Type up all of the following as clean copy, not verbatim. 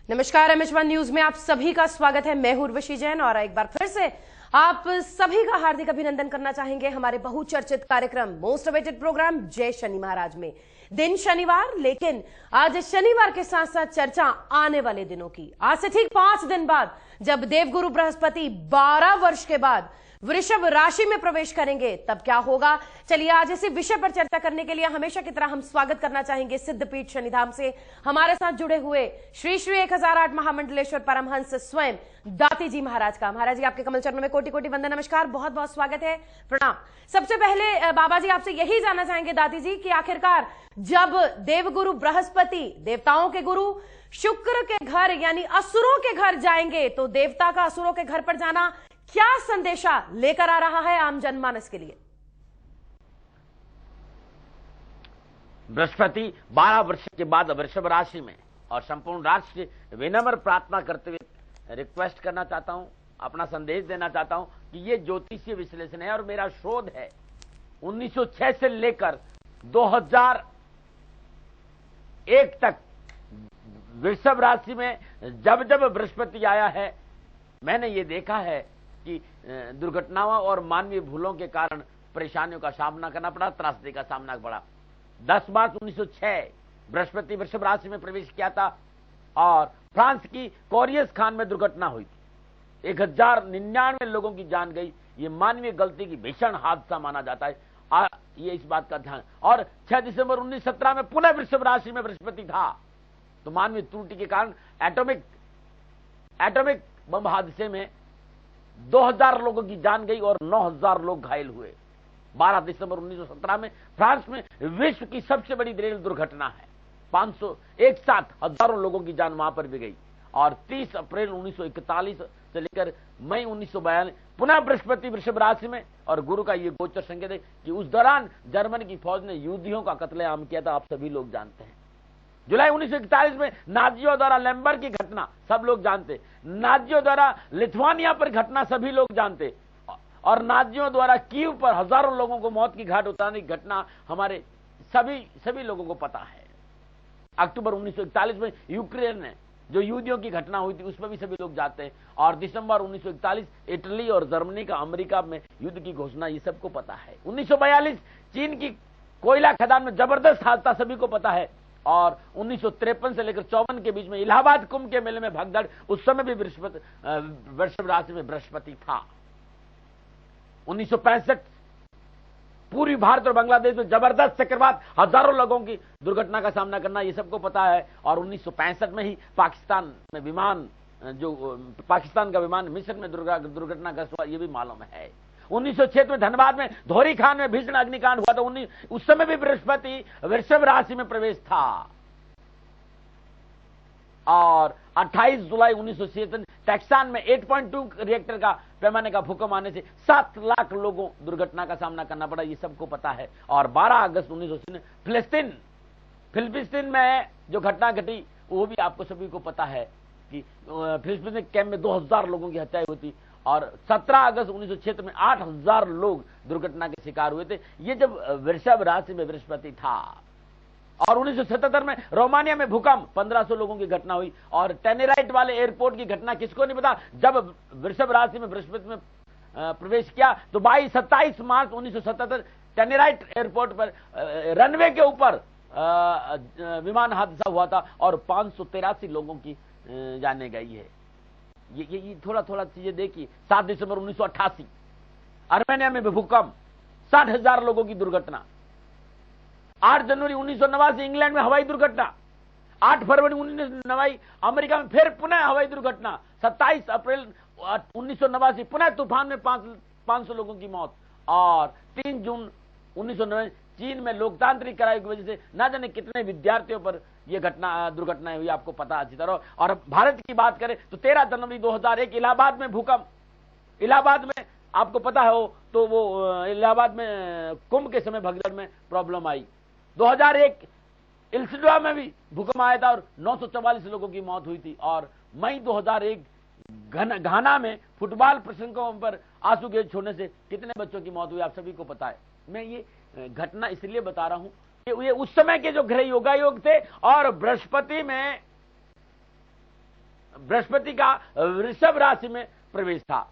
नमस्कार, एमएच1 न्यूज में आप सभी का स्वागत है। मैं हूं उर्वशी जैन और एक बार फिर से आप सभी का हार्दिक अभिनंदन करना चाहेंगे हमारे बहुचर्चित कार्यक्रम मोस्ट अवेटेड प्रोग्राम जय शनि महाराज में। दिन शनिवार, लेकिन आज शनिवार के साथ साथ चर्चा आने वाले दिनों की। आज से ठीक 5 दिन बाद जब देवगुरु बृहस्पति 12 वर्ष के बाद वृषभ राशि में प्रवेश करेंगे, तब क्या होगा। चलिए आज इसी विषय पर चर्चा करने के लिए हमेशा की तरह हम स्वागत करना चाहेंगे सिद्धपीठ शनिधाम से हमारे साथ जुड़े हुए श्री श्री 1008 महामंडलेश्वर परमहंस स्वयं दाती जी महाराज का। महाराज जी, आपके कमल चरणों में कोटि कोटि वंदन, नमस्कार, बहुत बहुत स्वागत है, प्रणाम। सबसे पहले बाबा जी आपसे यही जानना चाहेंगे दाती जी कि आखिरकार जब देवगुरु बृहस्पति देवताओं के गुरु शुक्र के घर यानी असुरों के घर जाएंगे, तो देवता का असुरों के घर पर जाना क्या संदेशा लेकर आ रहा है आम जनमानस के लिए। बृहस्पति 12 वर्ष के बाद वृषभ राशि में, और संपूर्ण राष्ट्र से विनम्र प्रार्थना करते हुए रिक्वेस्ट करना चाहता हूं, अपना संदेश देना चाहता हूं कि ये ज्योतिषीय विश्लेषण है और मेरा शोध है 1906 से लेकर 2001 तक वृषभ राशि में जब जब बृहस्पति आया है, मैंने ये देखा है कि दुर्घटनाओं और मानवीय भूलों के कारण परेशानियों का सामना करना पड़ा, त्रासदी का सामना पड़ा। 10 मार्च 1906 बृहस्पति वृषभ राशि में प्रवेश किया था और फ्रांस की कोरियस खान में दुर्घटना हुई थी। 1099 लोगों की जान गई। ये मानवीय गलती की भीषण हादसा माना जाता है। ये इस बात का ध्यान। और 6 दिसंबर 1917 में पुनः वृषभ राशि में बृहस्पति था, तो मानवीय त्रुटि के कारण एटॉमिक बम हादसे में 2000 लोगों की जान गई और 9000 लोग घायल हुए। 12 दिसंबर 1917 में फ्रांस में विश्व की सबसे बड़ी रेल दुर्घटना है। 500 एक साथ हजारों लोगों की जान वहां पर भी गई। और 30 अप्रैल 1941 से लेकर मई 1942 पुनः बृहस्पति वृषभ राशि में, और गुरु का ये गोचर संकेत है कि उस दौरान जर्मनी की फौज ने यहूदियों का कत्लेआम किया था, आप सभी लोग जानते हैं। जुलाई 1941 में नाजियों द्वारा लैम्बर्ग की घटना सब लोग जानते, नाजियों द्वारा लिथुआनिया पर घटना सभी लोग जानते, और नाजियों द्वारा कीव पर हजारों लोगों को मौत की घाट उतारने की घटना हमारे सभी लोगों को पता है। अक्टूबर 1941 में यूक्रेन में जो यहूदियों की घटना हुई थी उस पर भी सभी लोग जानते हैं। और दिसंबर 1941 इटली और जर्मनी का अमेरिका में युद्ध की घोषणा, ये सबको पता है। 1942 चीन की कोयला खदान में जबरदस्त हादसा सभी को पता है। और 1953 से लेकर 54 के बीच में इलाहाबाद कुंभ के मेले में भगदड़, उस समय भी वृषभ राशि में बृहस्पति था। 1965 पूर्वी भारत और बांग्लादेश में जबरदस्त चक्रवात, हजारों लोगों की दुर्घटना का सामना करना, ये सबको पता है। और 1965 में ही पाकिस्तान में विमान, जो पाकिस्तान का विमान मिस्र में दुर्घटनाग्रस्त हुआ, ये भी मालूम है। 1906 में धनबाद में धोरी खान में भीषण अग्निकांड हुआ था। उस समय भी बृहस्पति वृषभ राशि में प्रवेश था। और 28 जुलाई 1967 टेक्सास में 8.2 रिएक्टर का पैमाने का भूकंप आने से 7 लाख लोगों दुर्घटना का सामना करना पड़ा, ये सबको पता है। और 12 अगस्त 1980 फिलिस्तीन में जो घटना घटी, वो भी आपको सभी को पता है कि फिलिस्तीन कैंप में 2000 लोगों की हत्या हुई थी। और 17 अगस्त 1906 में 8000 लोग दुर्घटना के शिकार हुए थे। ये जब वृषभ राशि में बृहस्पति था। और 1977 में रोमानिया में भूकंप, 1500 लोगों की घटना हुई। और टेनेराइट वाले एयरपोर्ट की घटना किसको नहीं पता, जब वृषभ राशि में बृहस्पति में प्रवेश किया तो 27 मार्च 1977 टेनेराइट एयरपोर्ट पर रनवे के ऊपर विमान हादसा हुआ था और 583 लोगों की जाने गई है। ये थोड़ा चीजें देखिए। 7 दिसंबर 1988 आर्मेनिया में भूकंप, 60,000 लोगों की दुर्घटना। 8 जनवरी 1989 इंग्लैंड में हवाई दुर्घटना। 8 फरवरी 1989 अमेरिका में फिर पुनः हवाई दुर्घटना। 27 अप्रैल 1989 पुनः तूफान में 500 लोगों की मौत। और 3 जून 1990 चीन में लोकतांत्रिक कराई की वजह से न जाने कितने विद्यार्थियों पर यह दुर्घटनाएं हुई, आपको पता अच्छी तरह। और भारत की बात करें तो 13 जनवरी 2001 इलाहाबाद में भूकंप। इलाहाबाद में आपको पता हो तो वो इलाहाबाद में कुंभ के समय भगदड़ में प्रॉब्लम आई। 2001 इल्सिडवा में भी भूकंप आया था और 944 लोगों की मौत हुई थी। और मई 2001 घाना में फुटबॉल प्रशिक्षकों पर आंसू गैस छोड़ने से कितने बच्चों की मौत हुई, आप सभी को पता है। मैं ये घटना इसलिए बता रहा हूं कि ये उस समय के जो ग्रह योगायोग थे और बृहस्पति में बृहस्पति का वृषभ राशि में प्रवेश था।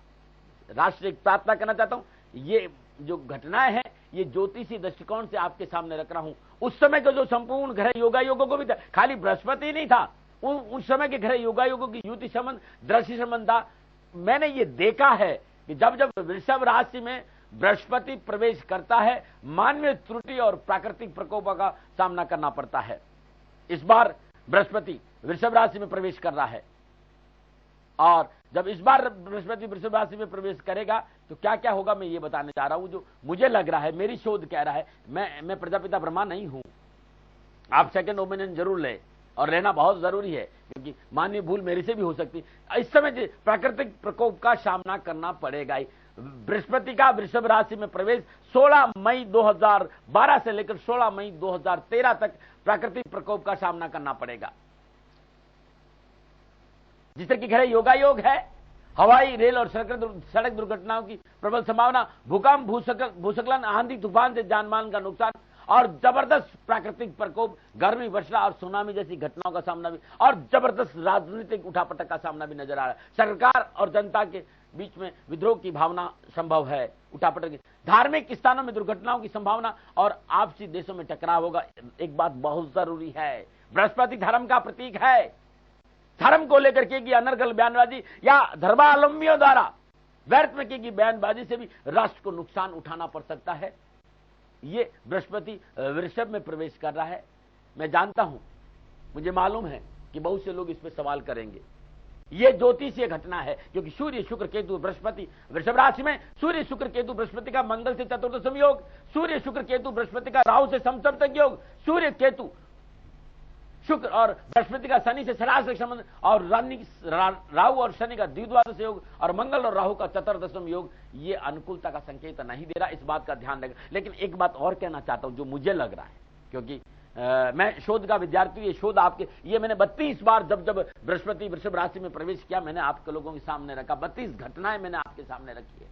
राष्ट्र एक प्रार्थना करना चाहता हूं, ये जो घटनाएं हैं ये ज्योतिषी दृष्टिकोण से आपके सामने रख रहा हूं। उस समय का जो संपूर्ण ग्रह योगायोगों को भी था, खाली बृहस्पति नहीं था, उस समय के ग्रह योगायोगों की युति संबंध, दृष्टि संबंध था। मैंने ये देखा है कि जब जब वृषभ राशि में बृहस्पति प्रवेश करता है, मानवीय त्रुटि और प्राकृतिक प्रकोपों का सामना करना पड़ता है। इस बार बृहस्पति वृषभ राशि में प्रवेश कर रहा है, और जब इस बार बृहस्पति वृषभ राशि में प्रवेश करेगा तो क्या क्या होगा मैं ये बताने जा रहा हूं, जो मुझे लग रहा है, मेरी शोध कह रहा है। मैं प्रजापिता ब्रह्मा नहीं हूं। आप सेकंड ओपिनियन जरूर लें, और लेना बहुत जरूरी है, क्योंकि मानवीय भूल मेरे से भी हो सकती है। इस समय प्राकृतिक प्रकोप का सामना करना पड़ेगा। बृहस्पति का वृषभ राशि में प्रवेश 16 मई 2012 से लेकर 16 मई 2013 तक प्राकृतिक प्रकोप का सामना करना पड़ेगा। जिससे कि ग्रह योगायोग है, हवाई, रेल और सड़क दुर्घटनाओं की प्रबल संभावना, भूकंप, भूस्खलन, आंधी तूफान से जानमाल का नुकसान और जबरदस्त प्राकृतिक प्रकोप, गर्मी, वर्षा और सुनामी जैसी घटनाओं का सामना भी, और जबरदस्त राजनीतिक उठापटक का सामना भी नजर आ रहा है। सरकार और जनता के बीच में विद्रोह की भावना संभव है, उठापटक की, धार्मिक स्थानों में दुर्घटनाओं की संभावना और आपसी देशों में टकराव होगा। एक बात बहुत जरूरी है, बृहस्पति धर्म का प्रतीक है। धर्म को लेकर की अनर्गल बयानबाजी या धर्मावलंबियों द्वारा व्यर्थ में की बयानबाजी से भी राष्ट्र को नुकसान उठाना पड़ सकता है। ये बृहस्पति वृषभ में प्रवेश कर रहा है। मैं जानता हूं, मुझे मालूम है कि बहुत से लोग इस पर सवाल करेंगे। ये ज्योतिषीय घटना है, क्योंकि सूर्य शुक्र केतु बृहस्पति वृषभ राशि में, सूर्य शुक्र केतु बृहस्पति का मंगल से चतुर्थ संयोग, सूर्य शुक्र केतु बृहस्पति का राहु से समसप्तक योग, सूर्य केतु शुक्र और बृहस्पति का शनि से षडाष्टक संबंध, और राहु और शनि का द्विद्वादश योग, और मंगल और राहु का चतुर्दशम योग, ये अनुकूलता का संकेत नहीं दे रहा। इस बात का ध्यान रखें। लेकिन एक बात और कहना चाहता हूं जो मुझे लग रहा है, क्योंकि मैं शोध का विद्यार्थी, ये शोध आपके, ये मैंने 32 बार जब जब बृहस्पति वृषभ राशि में प्रवेश किया, मैंने आपके लोगों के सामने रखा, 32 घटनाएं मैंने आपके सामने रखी है।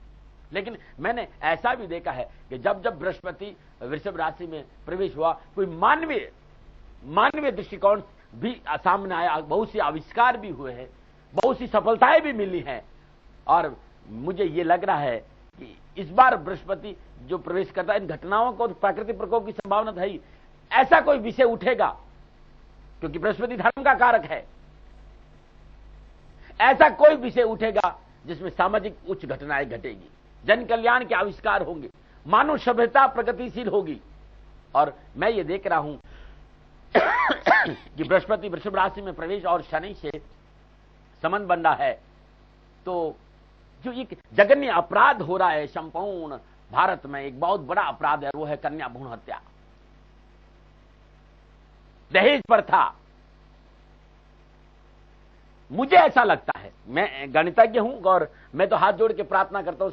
लेकिन मैंने ऐसा भी देखा है कि जब जब बृहस्पति वृषभ राशि में प्रवेश हुआ, कोई मानवीय दृष्टिकोण भी सामने आया, बहुत से आविष्कार भी हुए हैं, बहुत सी सफलताएं भी मिली हैं। और मुझे ये लग रहा है कि इस बार बृहस्पति जो प्रवेश करता है, इन घटनाओं को प्राकृतिक प्रकोप की संभावना है, ऐसा कोई विषय उठेगा, क्योंकि बृहस्पति धर्म का कारक है, ऐसा कोई विषय उठेगा जिसमें सामाजिक उच्च घटनाएं घटेगी, जन कल्याण के आविष्कार होंगे, मानव सभ्यता प्रगतिशील होगी। और मैं ये देख रहा हूं कि बृहस्पति वृषभ राशि में प्रवेश और शनि से संबंध बन रहा है, तो जो एक जघन्य अपराध हो रहा है संपूर्ण भारत में, एक बहुत बड़ा अपराध है, वो है कन्या भ्रूण हत्या, दहेज प्रथा। मुझे ऐसा लगता है, मैं गणितज्ञ हूं और मैं तो हाथ जोड़ के प्रार्थना करता हूं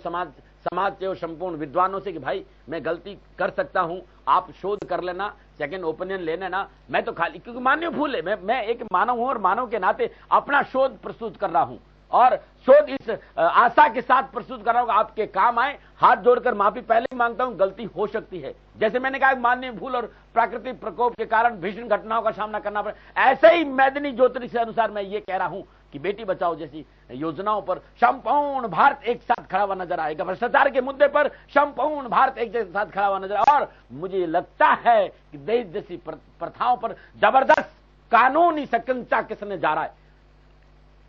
समाज के और संपूर्ण विद्वानों से कि भाई मैं गलती कर सकता हूं, आप शोध कर लेना, सेकंड ओपिनियन ले लेना। मैं तो खाली, क्योंकि मानव भूल है, मैं एक मानव हूं और मानव के नाते अपना शोध प्रस्तुत कर रहा हूं, और शोध इस आशा के साथ प्रस्तुत कर रहा हूं आपके काम आए। हाथ जोड़कर माफी पहले ही मांगता हूं, गलती हो सकती है, जैसे मैंने कहा मानवीय भूल और प्राकृतिक प्रकोप के कारण भीषण घटनाओं का सामना करना पड़े, ऐसे ही मैदानी ज्योतिष के अनुसार मैं ये कह रहा हूं कि बेटी बचाओ जैसी योजनाओं पर संपूर्ण भारत एक साथ खड़ा हुआ नजर आएगा, भ्रष्टाचार के मुद्दे पर संपूर्ण भारत एक साथ खड़ा हुआ नजर आएगा। और मुझे लगता है कि देश जैसी प्रथाओं पर जबरदस्त कानूनी शिकंजा कसने जा रहा है।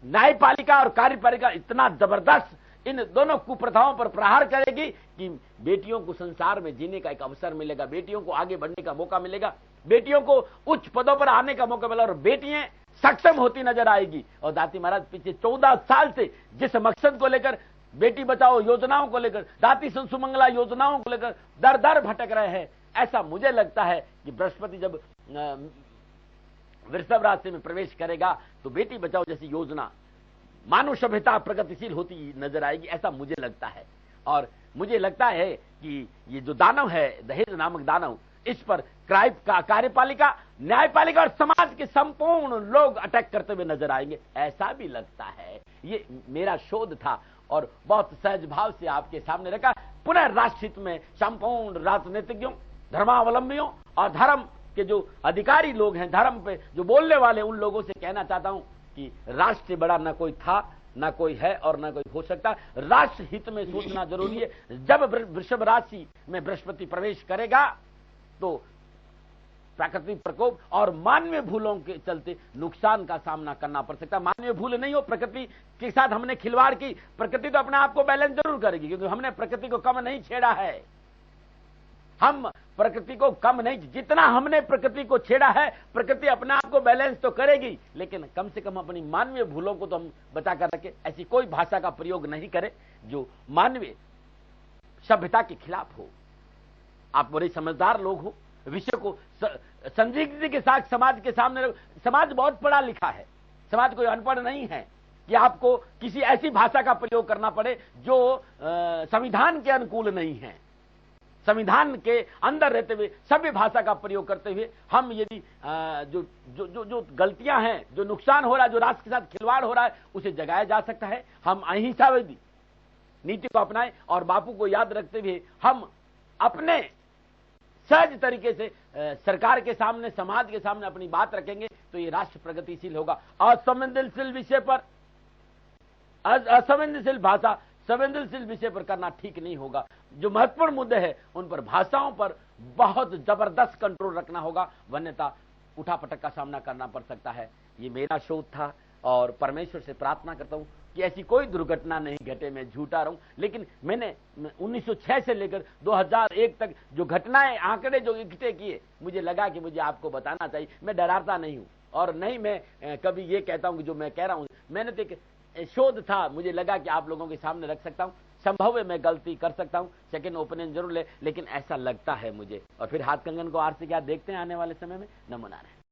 न्यायपालिका और कार्यपालिका इतना जबरदस्त इन दोनों कुप्रथाओं पर प्रहार करेगी कि बेटियों को संसार में जीने का एक अवसर मिलेगा, बेटियों को आगे बढ़ने का मौका मिलेगा, बेटियों को उच्च पदों पर आने का मौका मिलेगा, और बेटियां सक्षम होती नजर आएगी। और दाती महाराज पिछले 14 साल से जिस मकसद को लेकर, बेटी बचाओ योजनाओं को लेकर, दाती सुमंगला योजनाओं को लेकर दर दर भटक रहे हैं, ऐसा मुझे लगता है कि बृहस्पति जब वृषभ राशि में प्रवेश करेगा तो बेटी बचाओ जैसी योजना, मानव सभ्यता प्रगतिशील होती नजर आएगी, ऐसा मुझे लगता है। और मुझे लगता है कि ये जो दानव है, दहेज नामक दानव, इस पर कार्यपालिका, न्यायपालिका और समाज के संपूर्ण लोग अटैक करते हुए नजर आएंगे, ऐसा भी लगता है। ये मेरा शोध था और बहुत सहज भाव से आपके सामने रखा। पुनः राष्ट्रहित में संपूर्ण राजनीतिज्ञों, धर्मावलंबियों और धर्म के जो अधिकारी लोग हैं, धर्म पे जो बोलने वाले, उन लोगों से कहना चाहता हूं कि राष्ट्र से बड़ा न कोई था, न कोई है और न कोई हो सकता। राष्ट्र हित में सोचना जरूरी है। जब वृषभ राशि में बृहस्पति प्रवेश करेगा तो प्राकृतिक प्रकोप और मानवीय भूलों के चलते नुकसान का सामना करना पड़ सकता है। मानवीय भूल नहीं हो, प्रकृति के साथ हमने खिलवाड़ की, प्रकृति तो अपने आप को बैलेंस जरूर करेगी, क्योंकि हमने प्रकृति को कम नहीं छेड़ा है। हम प्रकृति को कम नहीं, जितना हमने प्रकृति को छेड़ा है प्रकृति अपने आप को बैलेंस तो करेगी, लेकिन कम से कम अपनी मानवीय भूलों को तो हम बचा कर रखें। ऐसी कोई भाषा का प्रयोग नहीं करें जो मानवीय सभ्यता के खिलाफ हो। आप बड़े समझदार लोग हो, विषय को संदिग्धता के साथ समाज के सामने रखो। समाज बहुत पढ़ा लिखा है, समाज कोई अनपढ़ नहीं है कि आपको किसी ऐसी भाषा का प्रयोग करना पड़े जो संविधान के अनुकूल नहीं है। संविधान के अंदर रहते हुए सभ्य भाषा का प्रयोग करते हुए हम यदि जो जो जो जो गलतियां हैं, जो नुकसान हो रहा है, जो राष्ट्र के साथ खिलवाड़ हो रहा है, उसे जगाया जा सकता है। हम अहिंसावादी नीति को अपनाएं और बापू को याद रखते हुए हम अपने सहज तरीके से सरकार के सामने, समाज के सामने अपनी बात रखेंगे तो ये राष्ट्र प्रगतिशील होगा। असंवेदनशील विषय पर, असंवेदनशील भाषा संवेदनशील विषय पर करना ठीक नहीं होगा। जो महत्वपूर्ण मुद्दे हैं उन पर, भाषाओं पर बहुत जबरदस्त कंट्रोल रखना होगा, वन्यता उठापटक का सामना करना पड़ सकता है। ये मेरा शोध था और परमेश्वर से प्रार्थना करता हूं कि ऐसी कोई दुर्घटना नहीं घटे, मैं झूठा रहूं। लेकिन मैंने 1906 से लेकर 2001 तक जो घटनाएं, आंकड़े जो इकट्ठे किए, मुझे लगा कि मुझे आपको बताना चाहिए। मैं डराता नहीं हूं और नहीं मैं कभी ये कहता हूं कि जो मैं कह रहा हूं, मैंने तो एक शोध था, मुझे लगा कि आप लोगों के सामने रख सकता हूं। संभव है मैं गलती कर सकता हूं, सेकंड ओपिनियन जरूर ले, लेकिन ऐसा लगता है मुझे। और फिर हाथ कंगन को आर से क्या देखते हैं आने वाले समय में। नमो नारायण।